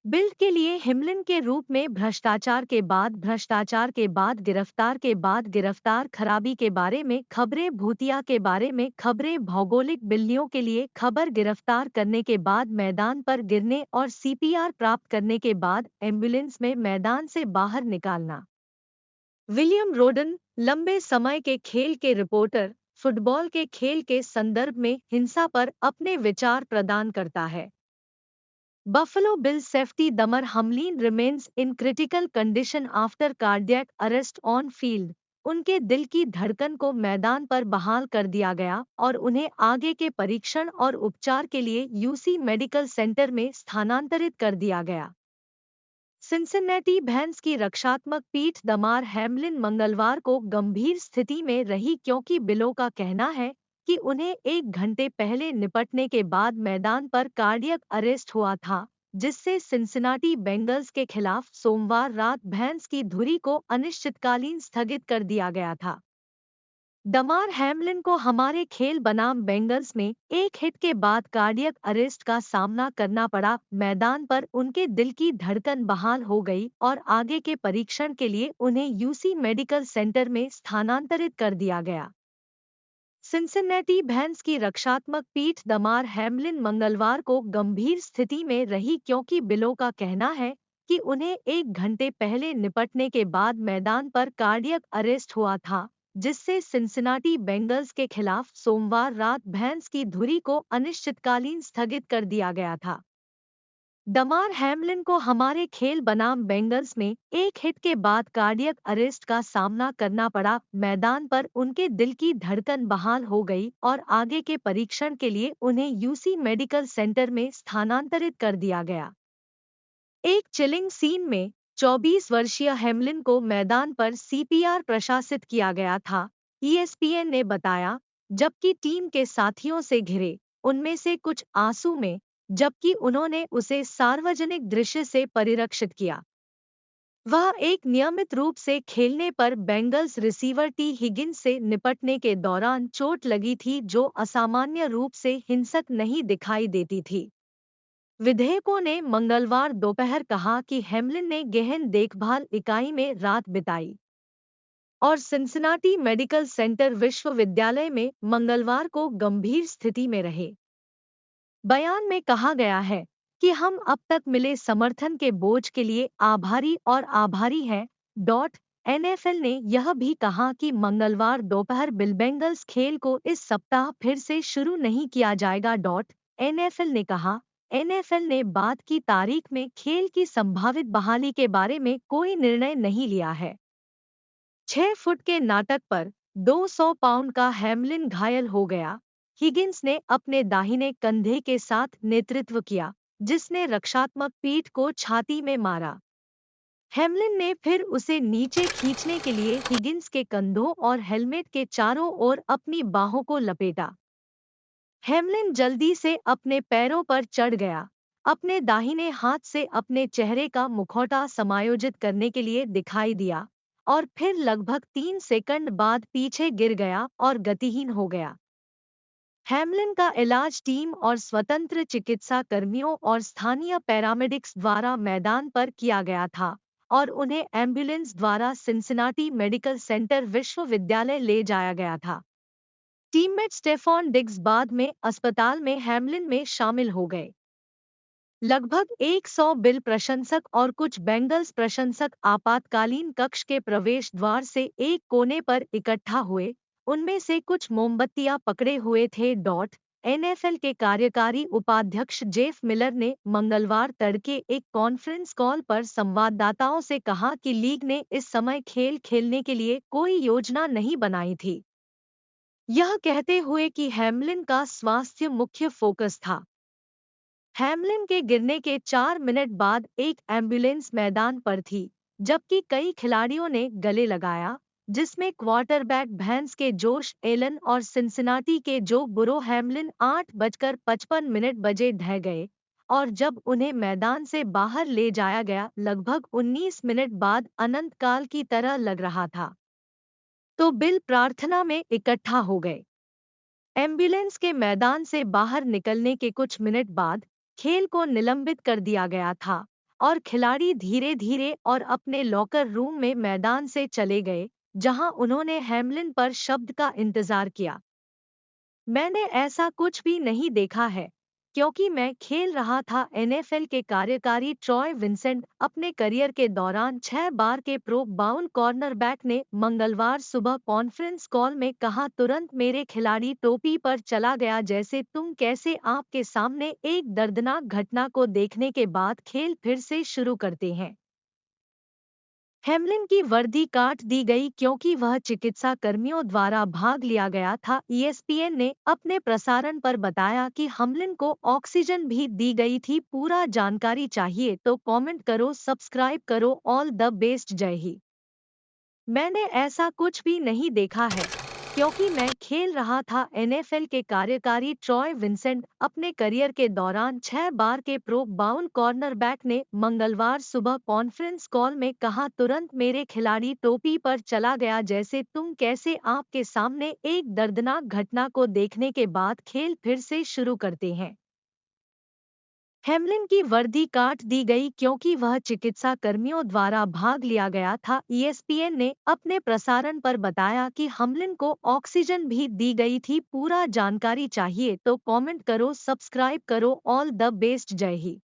Build के लिए हिमलिन के रूप में भ्रष्टाचार के बाद भ्रष्टाचार के बाद गिरफ्तार के बाद गिरफ्तार खराबी के बारे में खबरें भूतिया के बारे में खबरें भौगोलिक बिल्लियों के लिए खबर गिरफ्तार करने के बाद मैदान पर गिरने और सीपीआर प्राप्त करने के बाद एम्बुलेंस में मैदान से बाहर निकालना। विलियम रोडन लंबे समय के खेल के रिपोर्टर फुटबॉल के खेल के संदर्भ में हिंसा पर अपने विचार प्रदान करता है। Buffalo Bills safety Damar Hamlin remains in critical condition after cardiac arrest on field. उनके दिल की धड़कन को मैदान पर बहाल कर दिया गया और उन्हें आगे के परीक्षण और उपचार के लिए यूसी मेडिकल सेंटर में स्थानांतरित कर दिया गया। सिंसिन्नेटी बैंस की रक्षात्मक पीठ दमार हैमलिन मंगलवार को गंभीर स्थिति में रही क्योंकि बिलों का कहना है कि उन्हें 1 घंटे पहले निपटने के बाद मैदान पर कार्डियक अरेस्ट हुआ था, जिससे सिंसिनाटी बेंगल्स के खिलाफ सोमवार रात बैंस की धुरी को अनिश्चितकालीन स्थगित कर दिया गया था। दमार हैमलिन को हमारे खेल बनाम बेंगल्स में एक हिट के बाद कार्डियक अरेस्ट का सामना करना पड़ा। मैदान पर उनके दिल की धड़कन बहाल हो गई और आगे के परीक्षण के लिए उन्हें यूसी मेडिकल सेंटर में स्थानांतरित कर दिया गया। सिंसिन्नेटी बैंस की रक्षात्मक पीठ दमार हैमलिन मंगलवार को गंभीर स्थिति में रही क्योंकि बिलों का कहना है कि उन्हें 1 घंटे पहले निपटने के बाद मैदान पर कार्डियक अरेस्ट हुआ था, जिससे सिंसिनाटी बेंगल्स के खिलाफ सोमवार रात बैंस की धुरी को अनिश्चितकालीन स्थगित कर दिया गया था। दमार हैमलिन को हमारे खेल बनाम बेंगल्स में एक हिट के बाद कार्डियक अरेस्ट का सामना करना पड़ा। मैदान पर उनके दिल की धड़कन बहाल हो गई और आगे के परीक्षण के लिए उन्हें यूसी मेडिकल सेंटर में स्थानांतरित कर दिया गया। एक चिलिंग सीन में 24 वर्षीय हैमलिन को मैदान पर सीपीआर प्रशासित किया गया था, ईएसपीएन ने बताया, जबकि टीम के साथियों से घिरे उनमें से कुछ आंसू में, जबकि उन्होंने उसे सार्वजनिक दृश्य से परिरक्षित किया। वह एक नियमित रूप से खेलने पर बेंगल्स रिसीवर टी हिगिंस से निपटने के दौरान चोट लगी थी, जो असामान्य रूप से हिंसक नहीं दिखाई देती थी। विधेयकों ने मंगलवार दोपहर कहा कि हैमलिन ने गहन देखभाल इकाई में रात बिताई और सिंसिनाटी मेडिकल सेंटर विश्वविद्यालय में मंगलवार को गंभीर स्थिति में रहे। बयान में कहा गया है कि हम अब तक मिले समर्थन के बोझ के लिए आभारी हैं। एनएफएल ने यह भी कहा कि मंगलवार दोपहर बिल बेंगल्स खेल को इस सप्ताह फिर से शुरू नहीं किया जाएगा। एनएफएल ने कहा, एनएफएल ने बाद की तारीख में खेल की संभावित बहाली के बारे में कोई निर्णय नहीं लिया है। 6 फुट के नाटक पर 200 पाउंड का हैमलिन घायल हो गया। हिगिंस ने अपने दाहिने कंधे के साथ नेतृत्व किया, जिसने रक्षात्मक पीठ को छाती में मारा। हैमलिन ने फिर उसे नीचे खींचने के लिए हिगिंस के कंधों और हेलमेट के चारों ओर अपनी बाहों को लपेटा। हैमलिन जल्दी से अपने पैरों पर चढ़ गया, अपने दाहिने हाथ से अपने चेहरे का मुखौटा समायोजित करने के लिए दिखाई दिया और फिर लगभग 3 सेकंड बाद पीछे गिर गया और गतिहीन हो गया। हैमलिन का इलाज टीम और स्वतंत्र चिकित्सा कर्मियों और स्थानीय पैरामेडिक्स द्वारा मैदान पर किया गया था और उन्हें एम्बुलेंस द्वारा सिंसिनाटी मेडिकल सेंटर विश्वविद्यालय ले जाया गया था। टीममेट स्टेफॉन डिग्स बाद में अस्पताल में हैमलिन में शामिल हो गए। लगभग 100 बिल प्रशंसक और कुछ बेंगल्स प्रशंसक आपातकालीन कक्ष के प्रवेश द्वार से एक कोने पर इकट्ठा हुए, उनमें से कुछ मोमबत्तियां पकड़े हुए थे। एनएफएल के कार्यकारी उपाध्यक्ष जेफ मिलर ने मंगलवार तड़के एक कॉन्फ्रेंस कॉल पर संवाददाताओं से कहा कि लीग ने इस समय खेल खेलने के लिए कोई योजना नहीं बनाई थी, यह कहते हुए कि हैमलिन का स्वास्थ्य मुख्य फोकस था। हैमलिन के गिरने के 4 मिनट बाद एक एम्बुलेंस मैदान पर थी, जबकि कई खिलाड़ियों ने गले लगाया, जिसमें क्वार्टरबैक बैंस के जोश एलन और सिंसिनाटी के जो बुरो। हैमलिन 8:55 बजे ढह गए और जब उन्हें मैदान से बाहर ले जाया गया लगभग 19 मिनट बाद अनंत काल की तरह लग रहा था, तो बिल प्रार्थना में इकट्ठा हो गए। एम्बुलेंस के मैदान से बाहर निकलने के कुछ मिनट बाद खेल को निलंबित कर दिया गया था और खिलाड़ी धीरे धीरे और अपने लॉकर रूम में मैदान से चले गए, जहां उन्होंने हैमलिन पर शब्द का इंतजार किया। मैंने ऐसा कुछ भी नहीं देखा है, क्योंकि मैं खेल रहा था। एनएफएल के कार्यकारी ट्रॉय विंसेंट अपने करियर के दौरान 6 बार के प्रो बाउल कॉर्नरबैक ने मंगलवार सुबह कॉन्फ्रेंस कॉल में कहा, तुरंत मेरे खिलाड़ी टोपी पर चला गया जैसे तुम कैसे आपके सामने एक दर्दनाक घटना को देखने के बाद खेल फिर से शुरू करते हैं। हेमलिन की वर्दी काट दी गई क्योंकि वह चिकित्सा कर्मियों द्वारा भाग लिया गया था। ईएसपीएन ने अपने प्रसारण पर बताया कि हेमलिन को ऑक्सीजन भी दी गई थी। पूरा जानकारी चाहिए तो कमेंट करो, सब्सक्राइब करो। All the best. जय हिंद। मैंने ऐसा कुछ भी नहीं देखा है, क्योंकि मैं खेल रहा था। एनएफएल के कार्यकारी ट्रॉय विंसेंट अपने करियर के दौरान 6 बार के प्रो बाउल कॉर्नरबैक ने मंगलवार सुबह कॉन्फ्रेंस कॉल में कहा, तुरंत मेरे खिलाड़ी टोपी पर चला गया जैसे तुम कैसे आपके सामने एक दर्दनाक घटना को देखने के बाद खेल फिर से शुरू करते हैं। हेमलिन की वर्दी काट दी गई क्योंकि वह चिकित्सा कर्मियों द्वारा भाग लिया गया था। ईएसपीएन ने अपने प्रसारण पर बताया कि हेमलिन को ऑक्सीजन भी दी गई थी। पूरा जानकारी चाहिए तो कमेंट करो, सब्सक्राइब करो। All the best. जय हिंद।